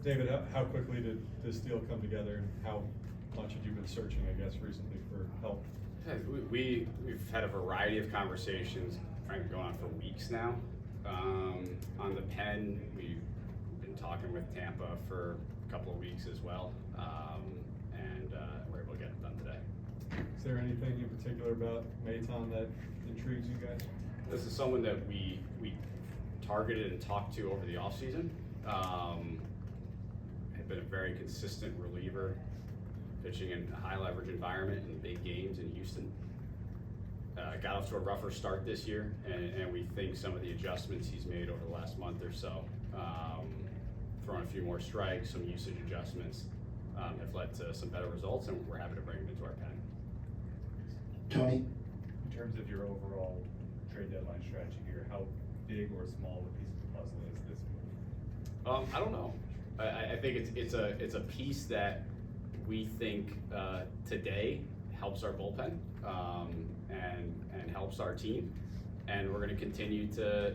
David, how quickly did this deal come together, and how much have you been searching, I guess, recently for help? We've had a variety of conversations, frankly, going on for weeks now. On the pen, we've been talking with Tampa for a couple of weeks as well, and we're able to get it done today. Is there anything in particular about Maton that intrigues you guys? This is someone that we targeted and talked to over the offseason. Had been a very consistent reliever, pitching in a high leverage environment in big games in Houston. Got off to a rougher start this year, and we think some of the adjustments he's made over the last month or so, throwing a few more strikes, some usage adjustments, have led to some better results, and we're happy to bring him into our pen. Tony? In terms of your overall trade deadline strategy here, how big or small a piece of the puzzle is this move? I don't know. I think it's a piece that we think today helps our bullpen and helps our team, and we're going to continue to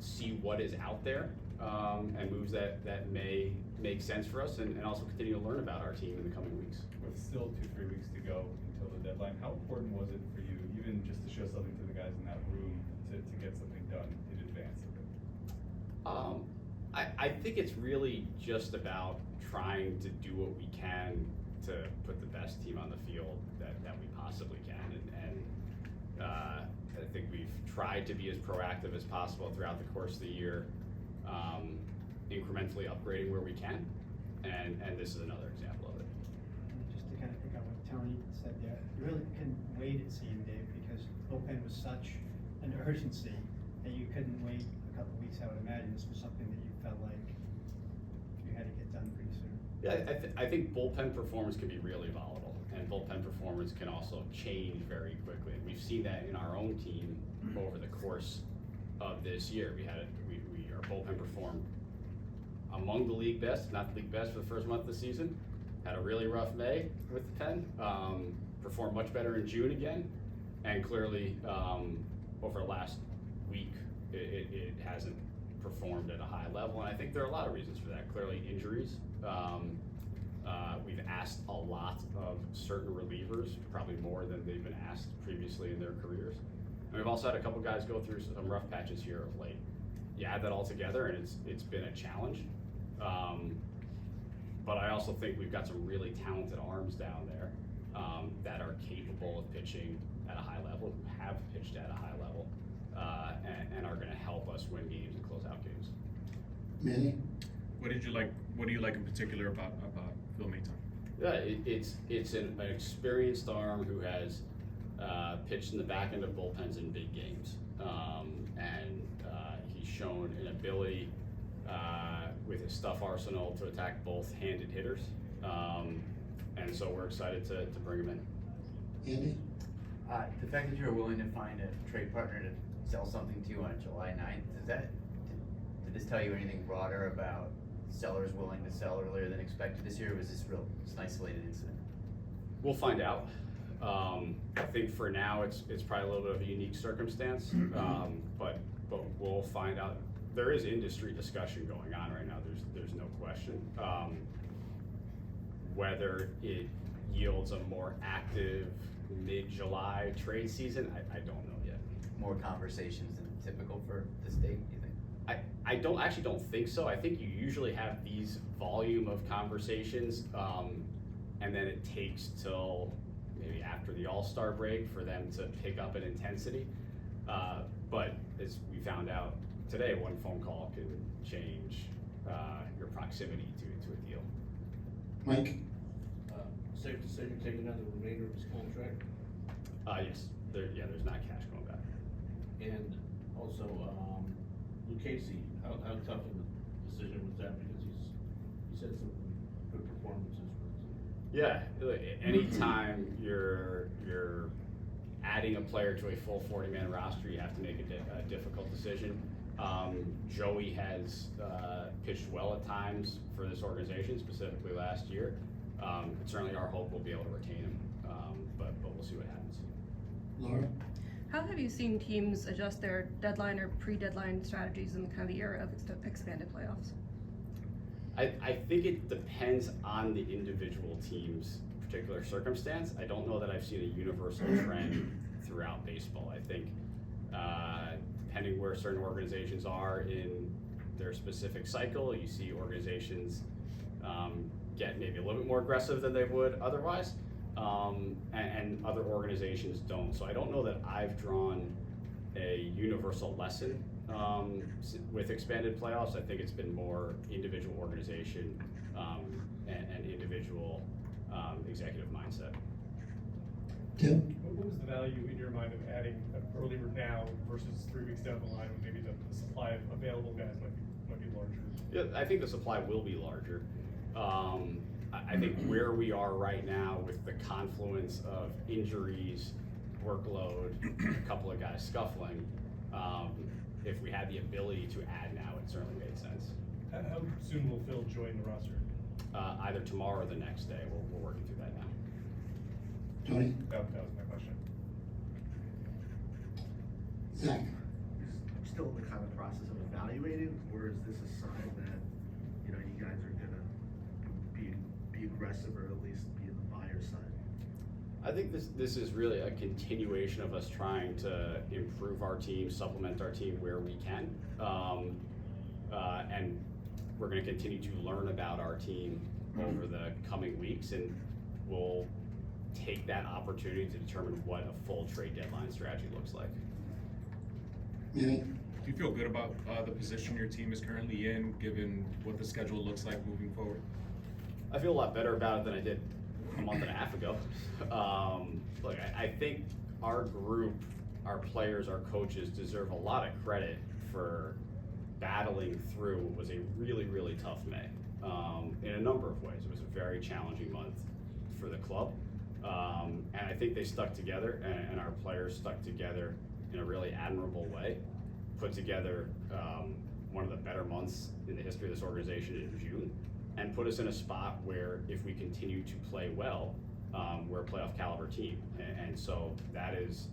see what is out there and moves that may make sense for us, and also continue to learn about our team in the coming weeks. With still 2-3 weeks to go until the deadline, how important was it for you, even just to show something to the guys in that room, to get something done in advance of it? I think it's really just about trying to do what we can to put the best team on the field that we possibly can, and I think we've tried to be as proactive as possible throughout the course of the year, incrementally upgrading where we can, and this is another example of it. Just to kind of pick up what Tony said there, you really couldn't wait, it seemed, Dave, because bullpen was such an urgency that you couldn't wait a couple weeks. I would imagine this was something that you felt like you had to get done pretty soon. Yeah, I think bullpen performance can be really volatile, and bullpen performance can also change very quickly. And we've seen that in our own team over the course of this year. Our bullpen performed among the league best, if not the league best, for the first month of the season. Had a really rough May with the pen. Performed much better in June again, and clearly over the last week it hasn't performed at a high level, and I think there are a lot of reasons for that. Clearly injuries. We've asked a lot of certain relievers, probably more than they've been asked previously in their careers. And we've also had a couple guys go through some rough patches here of late. You add that all together, and it's been a challenge. But I also think we've got some really talented arms down there that are capable of pitching at a high level, who have pitched at a high level, and are going to help us win games and close out games. Manny? What do you like in particular about Phil Maton? Yeah, it's an experienced arm who has pitched in the back end of bullpens in big games, and he's shown an ability with his stuff arsenal to attack both handed hitters, and so we're excited to bring him in. Andy? The fact that you're willing to find a trade partner to sell something to on July 9th, did this tell you anything broader about sellers willing to sell earlier than expected this year, or was this an isolated incident? We'll find out. I think for now it's probably a little bit of a unique circumstance, but we'll find out. There is industry discussion going on right now. There's no question. Whether it yields a more active mid-July trade season, I don't know yet. More conversations than typical for this date, you think? I actually don't think so. I think you usually have these volume of conversations, and then it takes till maybe after the All-Star break for them to pick up in intensity. But as we found out today, one phone call can change your proximity to a deal. Mike? Safe to say you're taking out the remainder of his contract? Yes. There's not cash going back. And also, Lucchesi, how tough of a decision was that? Because he's had some good performances for the team. Yeah, anytime you're adding a player to a full 40-man roster, you have to make a difficult decision. Joey has pitched well at times for this organization, specifically last year. It's certainly our hope we'll be able to retain him, but we'll see what happens. Laura? How have you seen teams adjust their deadline or pre-deadline strategies in kind of the era of expanded playoffs? I think it depends on the individual team's particular circumstance. I don't know that I've seen a universal trend throughout baseball. I think depending where certain organizations are in their specific cycle, you see organizations get maybe a little bit more aggressive than they would otherwise, and other organizations don't. So I don't know that I've drawn a universal lesson with expanded playoffs. I think it's been more individual organization and individual executive mindset. Tim? What was the value in your mind of adding earlier now versus 3 weeks down the line when maybe the supply of available guys might be larger? Yeah, I think the supply will be larger. I think where we are right now with the confluence of injuries, workload, a couple of guys scuffling, if we had the ability to add now, it certainly made sense. How soon will Phil join the roster? Either tomorrow or the next day. We're working through that now. Tony? That was my question. Zach? Still in the kind of process of evaluating, or is this a sign that, you know, you guys are gonna be aggressive or at least be on the buyer side? I think this is really a continuation of us trying to improve our team, supplement our team where we can. And we're gonna continue to learn about our team over the coming weeks, and we'll take that opportunity to determine what a full trade deadline strategy looks like. Manny? Do you feel good about the position your team is currently in, given what the schedule looks like moving forward? I feel a lot better about it than I did a month and a half ago. Look, I think our group, our players, our coaches deserve a lot of credit for battling through what was a really, really tough May in a number of ways. It was a very challenging month for the club. And I think they stuck together, and our players stuck together in a really admirable way. Put together one of the better months in the history of this organization in June, and put us in a spot where if we continue to play well, we're a playoff caliber team. And so that is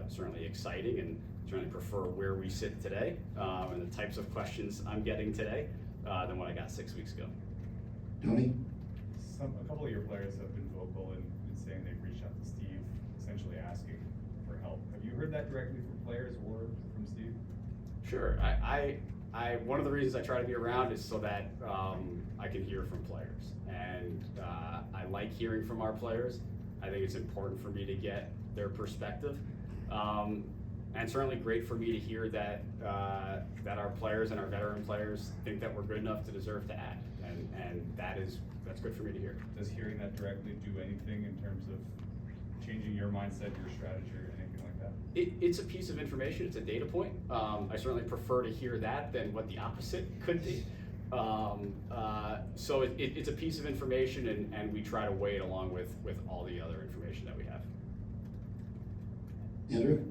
certainly exciting, and certainly prefer where we sit today and the types of questions I'm getting today than what I got 6 weeks ago. Tony? A couple of your players have been vocal in saying they've reached out to Steve, essentially asking for help. Have you heard that directly from players or from Steve? Sure. I one of the reasons I try to be around is so that I can hear from players, and I like hearing from our players. I think it's important for me to get their perspective, and certainly great for me to hear that that our players and our veteran players think that we're good enough to deserve to add, and that's good for me to hear. Does hearing that directly do anything in terms of changing your mindset, your strategy, or anything like that? It's a piece of information. It's a data point. I certainly prefer to hear that than what the opposite could be. So it's a piece of information, and we try to weigh it along with all the other information that we have. Andrew?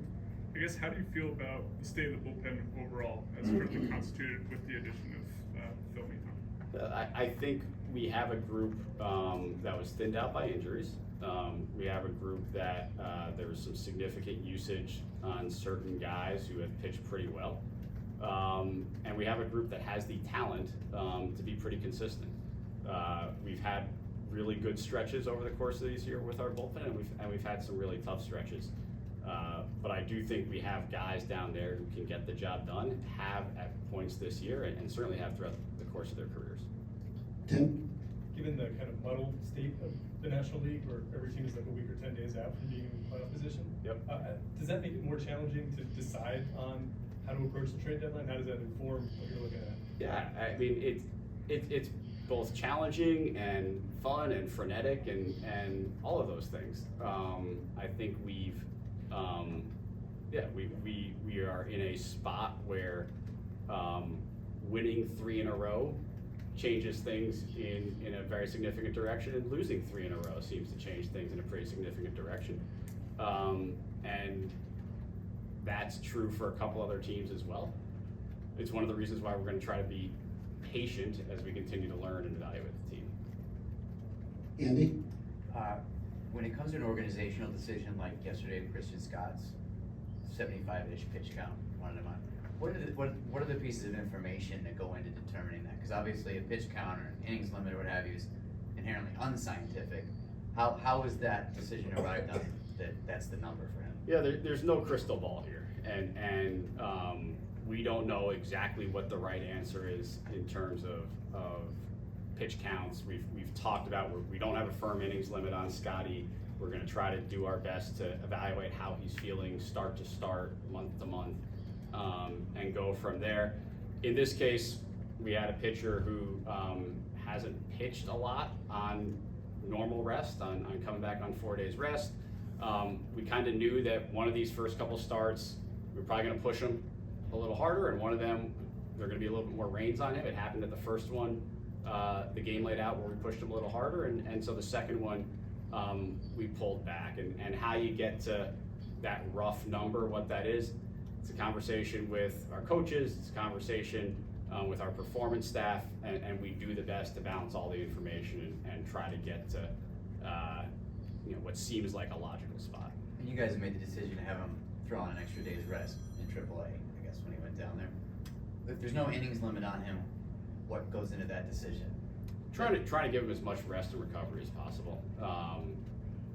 I guess, how do you feel about the state of the bullpen overall as currently constituted with the addition of Phil Maton? I think we have a group that was thinned out by injuries. We have a group that there was some significant usage on certain guys who have pitched pretty well. And we have a group that has the talent to be pretty consistent. We've had really good stretches over the course of this year with our bullpen, and we've had some really tough stretches. But I do think we have guys down there who can get the job done, have at points this year, and certainly have throughout the course of their careers. Tim? Given the kind of muddled state of the National League, where every team is like a week or 10 days out from being in playoff position, Yep. Does that make it more challenging to decide on how to approach the trade deadline? How does that inform what you're looking at? Yeah, I mean, it's both challenging and fun and frenetic and all of those things. I think we are in a spot where winning 3 in a row changes things in a very significant direction, and losing 3 in a row seems to change things in a pretty significant direction. And that's true for a couple other teams as well. It's one of the reasons why we're going to try to be patient as we continue to learn and evaluate the team. Andy? When it comes to an organizational decision like yesterday, Christian Scott's 75-ish pitch count, wanted him on. What are the pieces of information that go into determining that? Because obviously a pitch count or an innings limit or what have you is inherently unscientific. How is that decision arrived on that that's the number for him? Yeah, there's no crystal ball here, and we don't know exactly what the right answer is in terms of pitch counts. We've talked about we don't have a firm innings limit on Scotty. We're going to try to do our best to evaluate how he's feeling start to start, month to month, and go from there. In this case, we had a pitcher who hasn't pitched a lot on normal rest, on coming back on 4 days rest. We kind of knew that one of these first couple starts, we were probably going to push him a little harder, and one of them, there are going to be a little bit more reins on him. It happened at the first one, the game laid out where we pushed him a little harder, and so the second one, we pulled back. And how you get to that rough number, what that is, it's a conversation with our coaches, it's a conversation with our performance staff, and we do the best to balance all the information and try to get to what seems like a logical spot. And you guys have made the decision to have him throw on an extra day's rest in AAA, I guess, when he went down there. If there's no innings limit on him, what goes into that decision? Trying to give him as much rest and recovery as possible.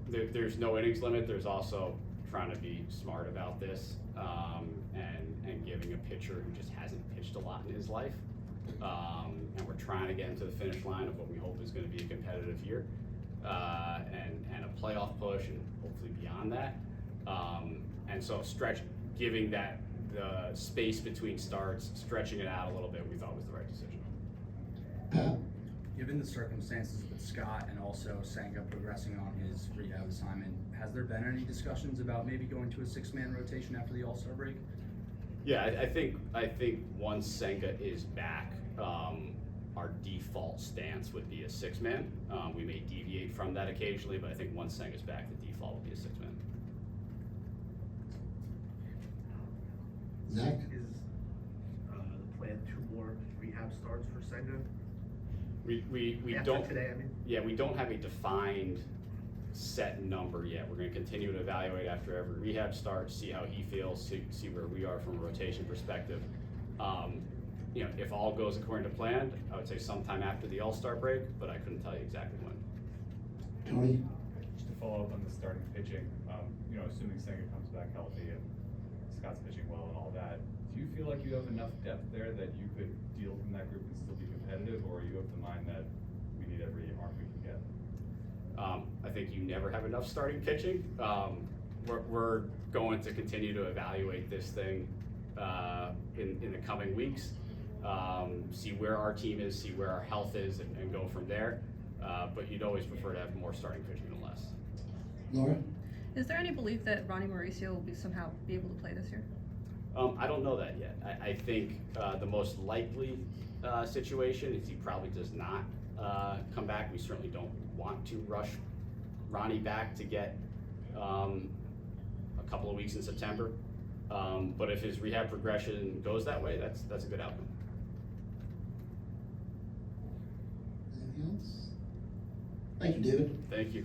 There's no innings limit. There's also trying to be smart about this and giving a pitcher who just hasn't pitched a lot in his life. And we're trying to get him to the finish line of what we hope is going to be a competitive year and a playoff push and hopefully beyond that. And so giving that the space between starts, stretching it out a little bit, we thought was the right decision. Pat? Given the circumstances with Scott and also Senga progressing on his rehab assignment, has there been any discussions about maybe going to a 6-man rotation after the All-Star break? Yeah, I think once Senga is back, our default stance would be a 6-man. We may deviate from that occasionally, but I think once Senga's back, the default would be a 6-man. Zach? Is the plan 2 more rehab starts for Senga? We After don't today, I mean? Yeah, we don't have a defined set number yet. We're going to continue to evaluate after every rehab start, see how he feels, see where we are from a rotation perspective. If all goes according to plan, I would say sometime after the All-Star break, but I couldn't tell you exactly when. Tony? Just to follow up on the starting pitching, assuming Senga comes back healthy and Scott's pitching well and all that, do you feel like you have enough depth there that you could deal from that group and still be competitive, or are you of the mind that we need every arm we can get? I think you never have enough starting pitching. We're going to continue to evaluate this thing in the coming weeks, see where our team is, see where our health is, and go from there. But you'd always prefer to have more starting pitching than less. Laura? Is there any belief that Ronnie Mauricio will somehow be able to play this year? I don't know that yet. I think the most likely situation is he probably does not come back. We certainly don't want to rush Ronnie back to get a couple of weeks in September. But if his rehab progression goes that way, that's a good outcome. Anything else? Thank you, David. Thank you.